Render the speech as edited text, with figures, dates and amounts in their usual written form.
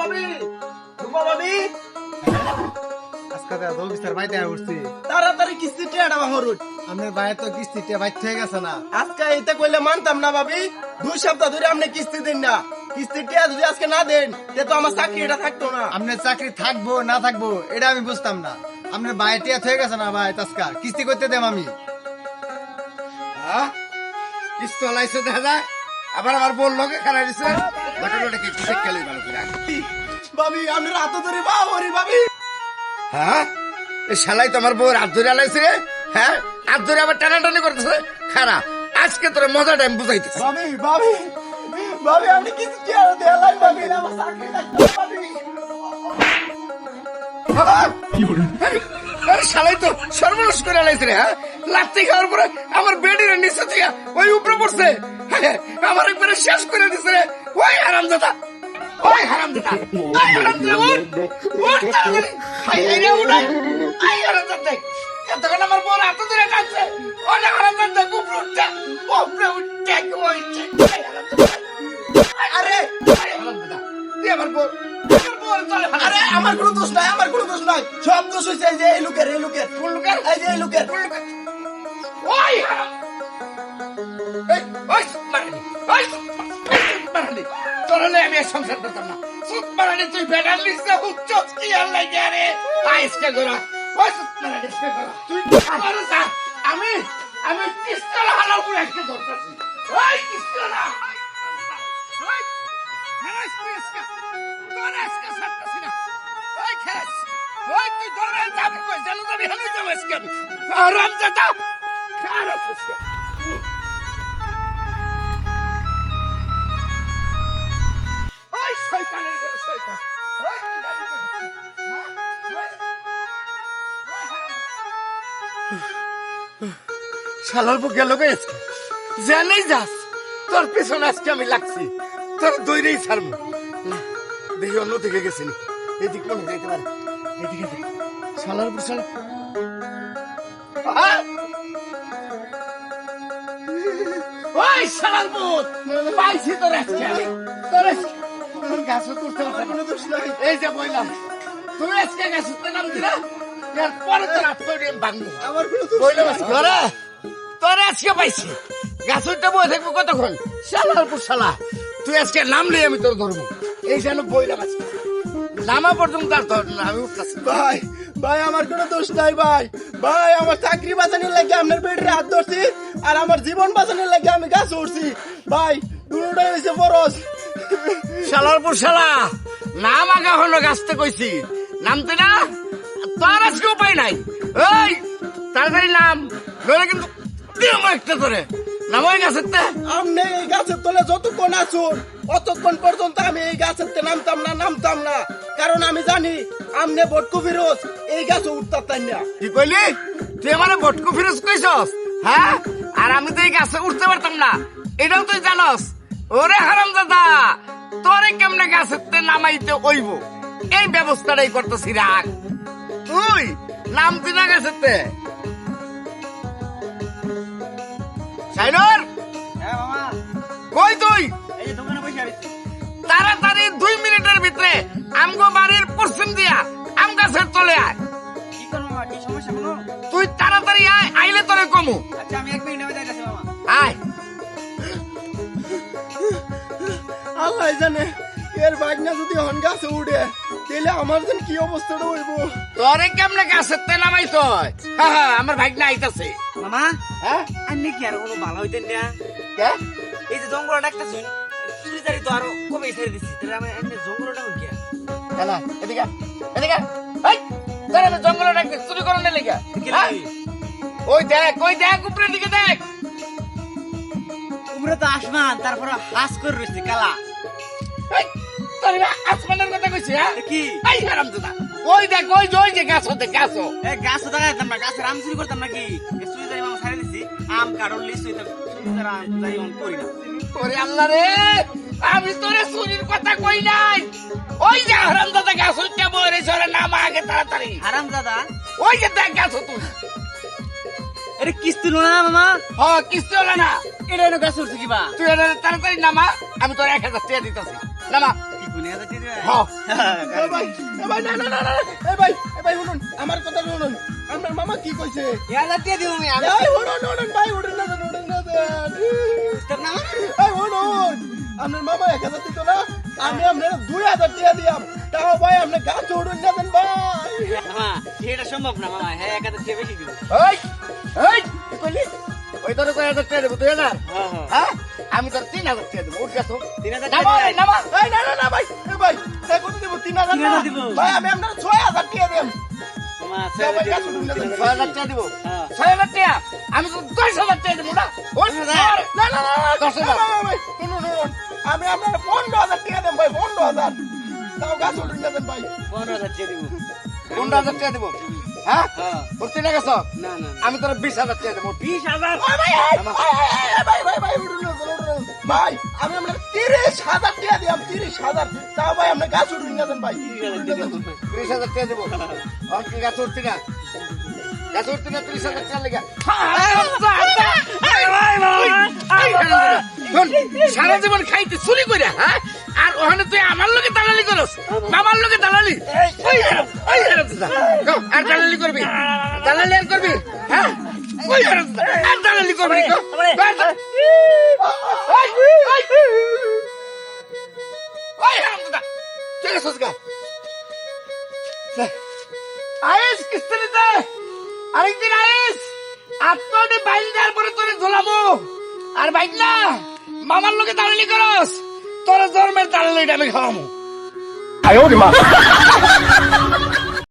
ভাবি রূপা ভাবি আজকে তো বিস্তার বাইতে উঠছি। তাড়াতাড়ি কিস্তি টিয়াটা বাহরুন। আপনার বাইরে তো কিস্তিতে বাইতে হয়ে গেছে না। আজকে এটা কইলে মানতাম না ভাবি। 2 সপ্তাহ ধরে আপনি কিস্তি দেন না। কিস্তি টিয়া যদি আজকে না দেন তে তো আমার চাকরিটা থাকতো না। আপনার চাকরি থাকবো না থাকবো এটা আমি বুঝতাম না। আপনার বাইরে হয়ে গেছে না ভাই তাস্কা কিস্তি করতে দেম আমি। কিস্তি লাইছে দেখা যায় আবার আমার বোন লোকে খারাপ দিচ্ছে ঘটনাটা কি ঠিক খেলে ভালো করে ভাবি আপনি রাত ধরে বাহরি ভাবি। হ্যাঁ এই শালাই তো আমার বউ হাত ধরে আলাইছে রে। হ্যাঁ হাত ধরে আবার টানাটানি করতেছে খারাপ আজকে তোর মজাটা আমি বুঝাইতেছি ভাবি ভাবি ভাবি আপনি কিস্তি টিয়া দেলাই ভাবি আমার চাকরি থাকতো ভাবি। শালাই তো সর্বনাশ করে আলাইছে রে। হ্যাঁ লাত্তি খাওয়ার পরে আমার বেডের নিচে থেকে ওই উপরে পড়ছে আমার একবারে শেষ করে দিছে রে। ওই হারামজাদা ওই হারামজাদা ওই হারামজাদা ওর তাড়াতাড়ি আই রে উড়াই আই হারামজাদা এতক্ষণ আমার বড় হাত ধরে কাটছে ওরে হারামজাদা উপরে উঠতে কইছে আরে হারামজাদা তুই আমার বড় আরে আমার কোনো দোষ নাই আমার কোনো দোষ নাই সব দোষ হইছে এই যে এই লোকের কোন লোকের এই যে এই লোকের ওই হারাম এই ওই মারানি ওই মারানি তোরলে আমি আর সংসার করতাম না সুত মারানি তুই বেডার লিস্টে উচ্চ কি আর লাগে রে আইসকে গোরা ওই সুত মারানি কে গোরা তুই আমার যা আমি পিস্তল হালাও করে আজকে ধরতাছি ওই পিস্তল না ওই খেলাস তুই আজকে তোর আজকে ছাড়তাছি না ওই খেলাস ওই তুই ধরে যাবি কই জানো যাবি হেলে যাবি আজকে আরাম জাদা খারাপ আজকে ওই শয়তানের ঘরে শয়তান ওই তুই যাবি কই শালার বুক গেল গে আজকে জানেই যাস তোর পিছনে আজকে আমি লাগছি তোর দৈরেই ছাড়বো দেখি অন্য দিকে গেছি এদিক মনে যাইতে পারে এদিকে শালার বুক শালা ওই শালার বুক পাইছি তোর আজকে গাছ তুলতে কোনো দোষ নাই এই যে বললাম তুমি আজকে গাছ তুলতে নাম দিলা এরপরে তোর হাত করে ভাঙবো আমার কোনো দোষ বললাম তোর আজকে পাইছি গাছ উঠতে বয়ে থাকবো কতক্ষণ শালার পুর শালা তুই আজকে নামলে আমি তোর ধরবো এই যেন বইলাম আজকে নামা পর্যন্ত আর ধর না আমি উঠতেছি ভাই ভাই আমার কোনো দোষ নাই ভাই ভাই আমার চাকরি বাঁচানোর লাগে আপনার পেটে হাত ধরছি আর আমার জীবন বাঁচানোর লাগে আমি গাছ উঠছি ভাই দুটোটাই হয়েছে বরস শালার পুর শালা নাম আগা হলো গাছতে কইছি নামতে না তোর আজকে উপায় নাই এই তাড়াতাড়ি নাম নইলে কিন্তু দিও একটা ধরে নামাই গাছের তে আপনি এই গাছের তলে যতক্ষণ আছুন অতক্ষণ পর্যন্ত আমি এই গাছের তে নামতাম না কারণ আমি জানি আমনে বটকু ফিরোজ এই গাছে উঠতাম না কি কইলি তুই আমার বটকু ফিরোজ কইছস হ্যাঁ আর আমি তো এই গাছে উঠতে পারতাম না এটাও তুই জানস ওরে হারামজাদা তোরে কেমনে গাছের তে নামাইতে হইব এই ব্যবস্থাটাই করতেছি রাখ তুই নামতি না গাছের তে সাইনর হ্যাঁ মামা কই তুই এই দোকানে বসে আছি। তাড়াতাড়ি 2 মিনিটের ভিতরে আমগো বাড়ির পশ্চিম দিয়া আম গাছের তলে আয় কি করবো মামা কি সমস্যা কোনো? তুই তাড়াতাড়ি আয় আইলে তোরে কমু আচ্ছা আমি 1 মিনিট আমি যাইতাছি মামা। আয় আল্লাহ জানে এর বাগনা যদি হন গাছে উঠে তাহলে আমার যেন কি অবস্থাটা হইব তোরে কেমনে গাছের তে নামাইছ হ্যাঁ আমার ভাগ্না আইতাছে মামা হ্যাঁ আপনি কি আর কোনো ভালো হইতেন না? কে এই যে জঙ্গল ডাকতেছেন চুরিদারি তো আরো কমে ছেড়ে দিচ্ছি তাহলে আমি এমনি জঙ্গল ডাকুন কি আর? এলা এদিকে এদিকে এই তোরা আমি জঙ্গলে ডাকতে চুরি করনে লাগা কি লাগি? ওই দেখ উপরের দিকে দেখ উপরে তো আসমান তারপরে হাস করে রয়েছে কালা এই তোর আসমানের কথা কইছি হ্যাঁ এ কি এই হারামজাদা ওই দেখ ওই যে গাছ হতে গাছ এ গাছ তো দেখাইতাম না গাছের আম চুরি করতাম নাকি এই চুরিদারি মামা ছাড়ে দিচ্ছি আম কারণ লিচু এটা চুরিদার আম যাই অন করি না ওরে আল্লাহ রে আমি তোরে চুরির কথা কই নাই ওই যে হারামজাদা গাছ হইতে বরে সরে নামা আগে তাড়াতাড়ি হারাম দাদা ওই যে দেখ গাছ তুই এটা কিস্তি লো না মামা কিস্তি হলো না এটা এনে গাছ উঠছে কিবা তুই তাড়াতাড়ি নামা আমি তোর 1000 টাকা দিতেছি নামা কি কোনে হাজার টিয়া দিবা হ্যাঁ এ ভাই না না না না এ ভাই শুনুন আমার কথা শুনুন আমার মামা কি কইছে হাজার টিয়া দিব আমি এই শুনুন ভাই উঠেন না বুঝতাম না এই শুনুন আপনার মামা 1000 দিত না আমি আপনার 2000 টাকা দিয়াম তাও ভাই আপনি গাছ উঠুন না দেন ভাই মামা এটা সম্ভব না মামা হ্যাঁ 1000 টিয়া বেশি দিব এই এই কি কইলি ওই তোর কয় 1000 টাকা দেব 2000 হ্যাঁ হ্যাঁ হ্যাঁ আমি তোর 3000 টাকা দেব উঠ গেছো 3000 নামা টাকা নামা এই না না না ভাই এ ভাই এই কত দেব 3000 না 3000 দিব। ভাই আমি আপনার 6000 টাকা দেব মামা যাও ভাই 6000 গাছ উঠুন না দেন 6000 টাকা দিব হ্যাঁ 6000 টাকা আমি তো 10000 টাকা দেব না ওই না না না 10,000 ভাই শুনুন আমি আপনার 15000 টাকা দেব ভাই 15000 তাও গাছ উঠুন না দেন ভাই 15000 টিয়া দিব 15000 টাকা দেব হ্যাঁ হ্যাঁ ভর্তি না গেছ না না আমি তোর 20000 টাকা দেব 20000 ভাই উঠুন না ভাই আমি আপনার 30000 টাকা দিলাম 30000 তাও ভাই আপনি গাছ উঠুন না দেন ভাই 30000 টিয়া দিব 30000 টাকা দেব আর কি গাছ উঠতি না গাছ উঠতি না 30000 টাকা লেগে সারা জীবন খাইতে চুরি করে হ্যাঁ আর ওখানে তুই আমার লোকে দালালি করস মামার লোকে দালালি আর দালালি করবি দালালি আর করবি হ্যাঁ আর দালালি করবি ঠিক আছে আইস কিস্তি নিতে আরেকদিন আইস আত্মনে বাইল দেওয়ার পরে তোরে ঝোলাবো আর বাইক না মামার লোকে দালালি করস তোর জন্মের দালালিটা আমি খাওয়াবো